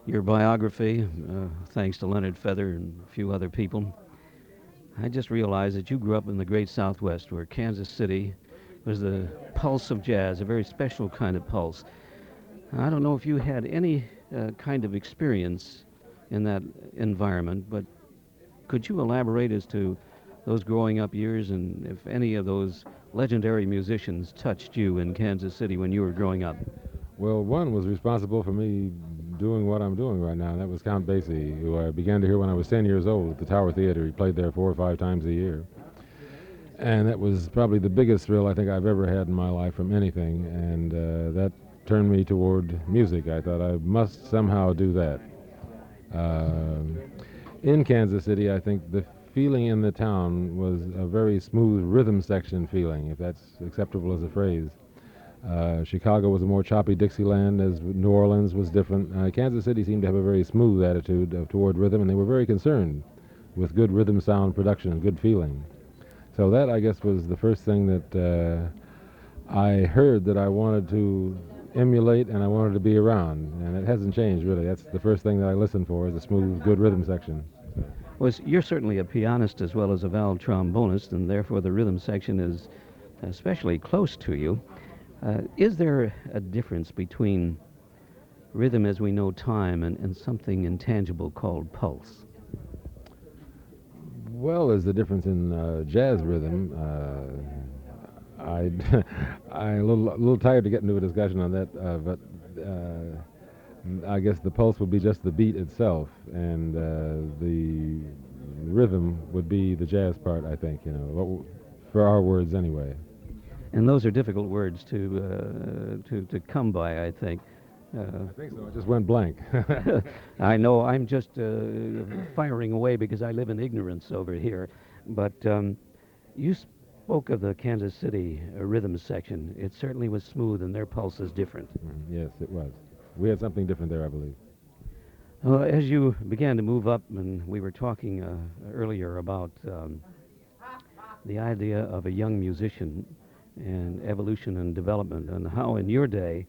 your biography, thanks to Leonard Feather and a few other people, I just realized that you grew up in the great Southwest, where Kansas City was the pulse of jazz, a very special kind of pulse. I don't know if you had any kind of experience in that environment, but could you elaborate as to those growing up years and if any of those legendary musicians touched you in Kansas City when you were growing up? Well, one was responsible for me doing what I'm doing right now, and that was Count Basie, who I began to hear when I was 10 years old at the Tower Theater. He played there 4 or 5 times a year. And that was probably the biggest thrill I think I've ever had in my life from anything, and that turned me toward music. I thought I must somehow do that. Um in Kansas City, I think the feeling in the town was a very smooth rhythm section feeling, if that's acceptable as a phrase. Chicago was a more choppy Dixieland, as New Orleans was different. Kansas City seemed to have a very smooth attitude toward rhythm, and they were very concerned with good rhythm sound production and good feeling. So that, I guess, was the first thing that I heard that I wanted to emulate and I wanted to be around, and it hasn't changed really. That's the first thing that I listen for is a smooth, good rhythm section. Well, you're certainly a pianist as well as a valve trombonist, and therefore the rhythm section is especially close to you. Is there a difference between rhythm as we know time and something intangible called pulse? Well, there's a difference in jazz rhythm. I I'm a little tired to get into a discussion on that, but I guess the pulse would be just the beat itself, and the rhythm would be the jazz part. I think for our words anyway. And those are difficult words to come by, I think. I think so. I just went blank. I know I'm just firing away because I live in ignorance over here. But you spoke of the Kansas City rhythm section. It certainly was smooth, and their pulse is different. Yes, it was. We had something different there, I believe. As you began to move up, and we were talking earlier about the idea of a young musician and evolution and development, and how in your day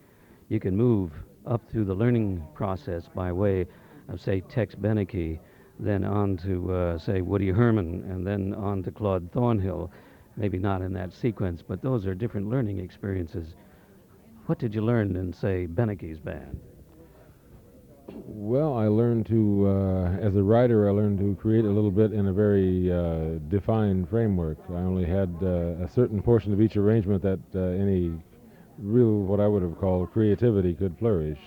you can move up through the learning process by way of, say, Tex Beneke, then on to, say, Woody Herman, and then on to Claude Thornhill. Maybe not in that sequence, but those are different learning experiences. What did you learn in, say, Beneke's band? Well, I learned to, as a writer, I learned to create a little bit in a very defined framework. I only had a certain portion of each arrangement that any real, what I would have called creativity, could flourish.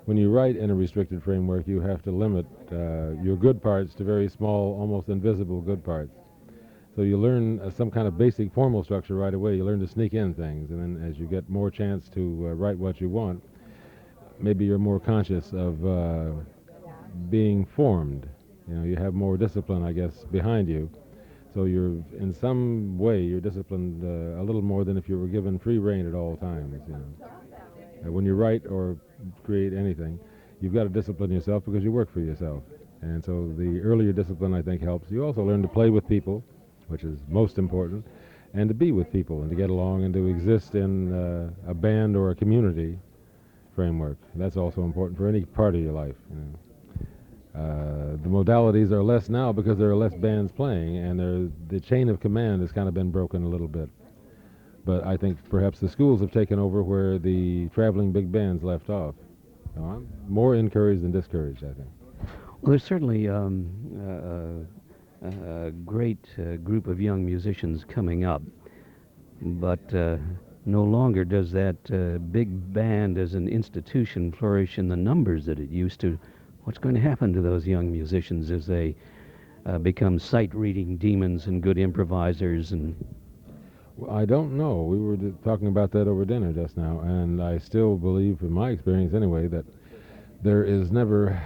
When you write in a restricted framework, you have to limit your good parts to very small, almost invisible good parts. So you learn some kind of basic formal structure right away. You learn to sneak in things, and then as you get more chance to write what you want, maybe you're more conscious of being formed. You have more discipline, I guess, behind you. So you're, in some way, you're disciplined a little more than if you were given free rein at all times. When you write or create anything, you've got to discipline yourself because you work for yourself. And so the earlier discipline, I think, helps. You also learn to play with people, which is most important, and to be with people and to get along and to exist in a band or a community framework. That's also important for any part of your life. The modalities are less now because there are less bands playing, and the chain of command has kind of been broken a little bit. But I think perhaps the schools have taken over where the traveling big bands left off. So I'm more encouraged than discouraged, I think. Well, there's certainly a great group of young musicians coming up, but no longer does that big band as an institution flourish in the numbers that it used to. What's going to happen to those young musicians as they become sight-reading demons and good improvisers? And Well, I don't know. We were talking about that over dinner just now, and I still believe, from my experience anyway, that there is never,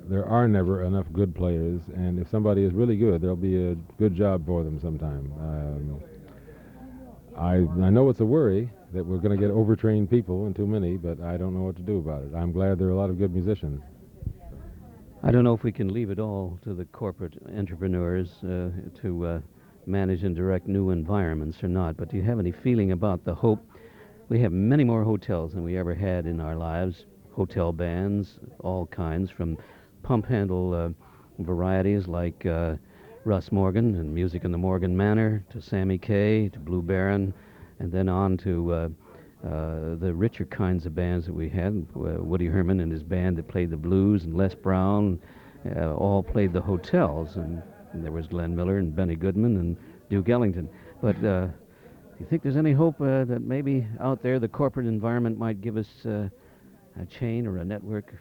there are never enough good players, and if somebody is really good, there'll be a good job for them sometime. I know it's a worry that we're going to get overtrained people and too many, but I don't know what to do about it. I'm glad there are a lot of good musicians. I don't know if we can leave it all to the corporate entrepreneurs to manage and direct new environments or not, but do you have any feeling about the hope? We have many more hotels than we ever had in our lives. hotel bands, all kinds, from pump handle varieties like Russ Morgan and Music in the Morgan Manor, to Sammy Kaye, to Blue Baron, and then on to the richer kinds of bands that we had. Woody Herman and his band that played the blues, and Les Brown, all played the hotels. And there was Glenn Miller and Benny Goodman and Duke Ellington. But do you think there's any hope that maybe out there the corporate environment might give us a chain or a network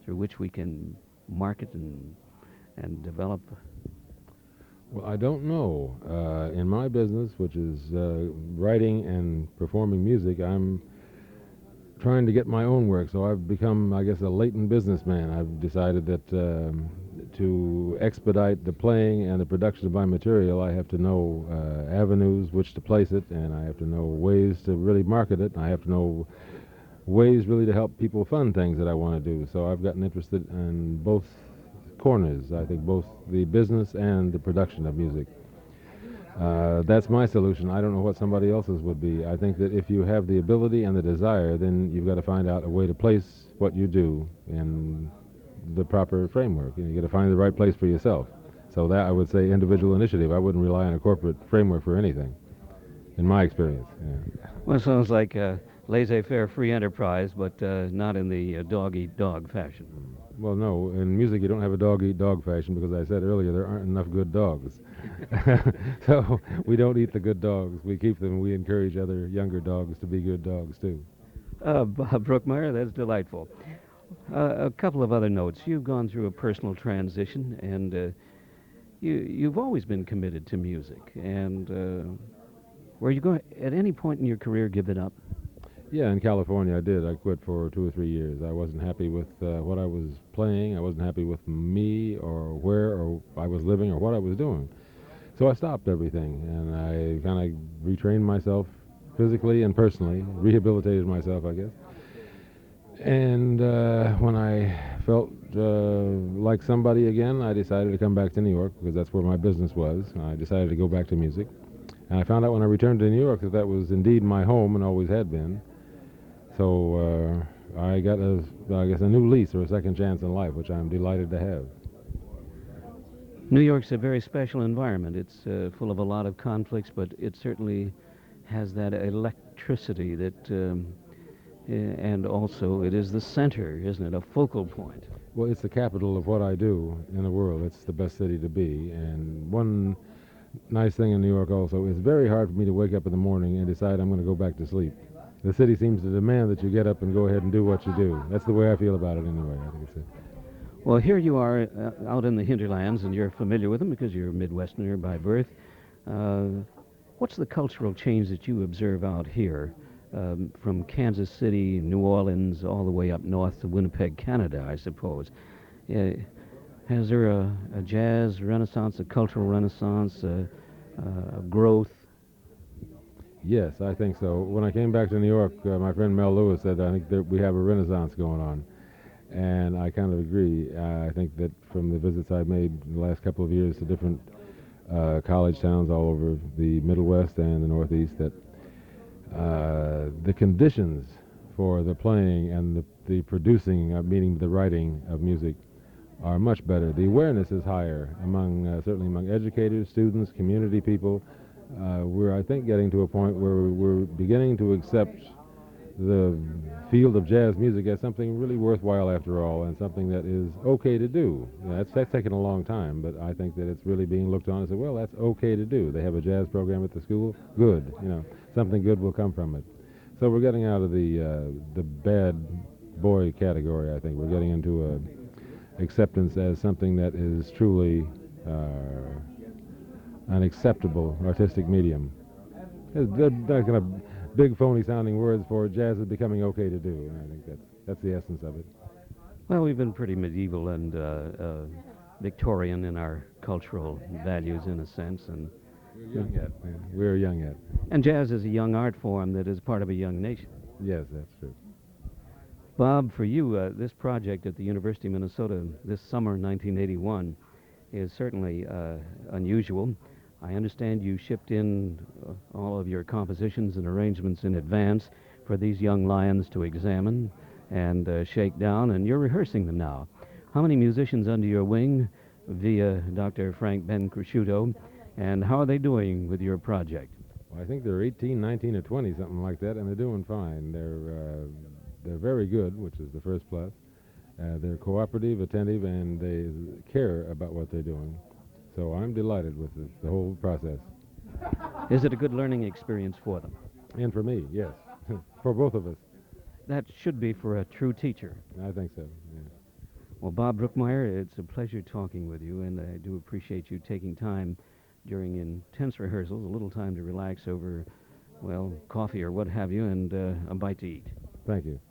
through which we can market and develop? Well, I don't know. In my business, which is writing and performing music, I'm trying to get my own work. So I've become, I guess, a latent businessman. I've decided that to expedite the playing and the production of my material, I have to know avenues which to place it, and I have to know ways to really market it, and I have to know ways really to help people fund things that I want to do. So I've gotten interested in both corners, I think, both the business and the production of music. That's my solution. I don't know what somebody else's would be. I think that if you have the ability and the desire, then you've got to find out a way to place what you do in the proper framework. You got to find the right place for yourself. So that, I would say, individual initiative. I wouldn't rely on a corporate framework for anything, in my experience. Yeah. Well, it sounds like laissez-faire free enterprise, but not in the dog-eat-dog fashion. Well, no. In music, you don't have a dog-eat-dog fashion, because I said earlier there aren't enough good dogs. So we don't eat the good dogs. We keep them. We encourage other younger dogs to be good dogs, too. Bob Brookmeyer, that's delightful. A couple of other notes. You've gone through a personal transition, and you've always been committed to music. And were you going at any point in your career give it up? Yeah, in California I did. I quit for 2 or 3 years. I wasn't happy with what I was playing. I wasn't happy with me or where or I was living or what I was doing. So I stopped everything, and I kind of retrained myself physically and personally, rehabilitated myself, I guess. And when I felt like somebody again, I decided to come back to New York, because that's where my business was. I decided to go back to music. And I found out when I returned to New York that that was indeed my home and always had been. So I got, I guess, a new lease or a second chance in life, which I'm delighted to have. New York's a very special environment. It's full of a lot of conflicts, but it certainly has that electricity that, and also it is the center, isn't it? A focal point. Well, it's the capital of what I do in the world. It's the best city to be. And one nice thing in New York also, it's very hard for me to wake up in the morning and decide I'm going to go back to sleep. The city seems to demand that you get up and go ahead and do what you do. That's the way I feel about it anyway. I think it's it. Well, here you are out in the hinterlands, and you're familiar with them because you're a Midwesterner by birth. What's the cultural change that you observe out here from Kansas City, New Orleans, all the way up north to Winnipeg, Canada, I suppose? Has there a jazz renaissance, a cultural renaissance, a growth? Yes, I think so. When I came back to New York, my friend Mel Lewis said, I think that we have a renaissance going on. And I kind of agree. I think that from the visits I've made in the last couple of years to different college towns all over the Middle West and the Northeast, that the conditions for the playing and the producing, meaning the writing of music, are much better. The awareness is higher among, certainly among educators, students, community people. We're, I think, getting to a point where we're beginning to accept the field of jazz music as something really worthwhile after all, and something that is okay to do. You know, that's taken a long time, but I think that it's really being looked on and said, well, that's okay to do. They have a jazz program at the school. Good. You know, something good will come from it. So we're getting out of the bad boy category, I think. We're getting into acceptance as something that is truly an acceptable artistic medium. They're kind of big phony sounding words for jazz is becoming okay to do, and I think that's the essence of it. Well, we've been pretty medieval and Victorian in our cultural values, in a sense, and we're young yet. Yeah, we're young yet. And jazz is a young art form that is part of a young nation. Yes, that's true. Bob, for you, this project at the University of Minnesota this summer, 1981, is certainly unusual. I understand you shipped in all of your compositions and arrangements in advance for these young lions to examine and shake down, and you're rehearsing them now. How many musicians under your wing via Dr. Frank Ben Cresciuto, and how are they doing with your project? Well, I think they're 18, 19, or 20, something like that, and they're doing fine. They're very good, which is the first plus. They're cooperative, attentive, and they care about what they're doing. So I'm delighted with the whole process. Is it a good learning experience for them? And for me, yes. For both of us. That should be for a true teacher. I think so, yes. Well, Bob Brookmeyer, it's a pleasure talking with you, and I do appreciate you taking time during intense rehearsals, a little time to relax over, well, coffee or what have you, and a bite to eat. Thank you.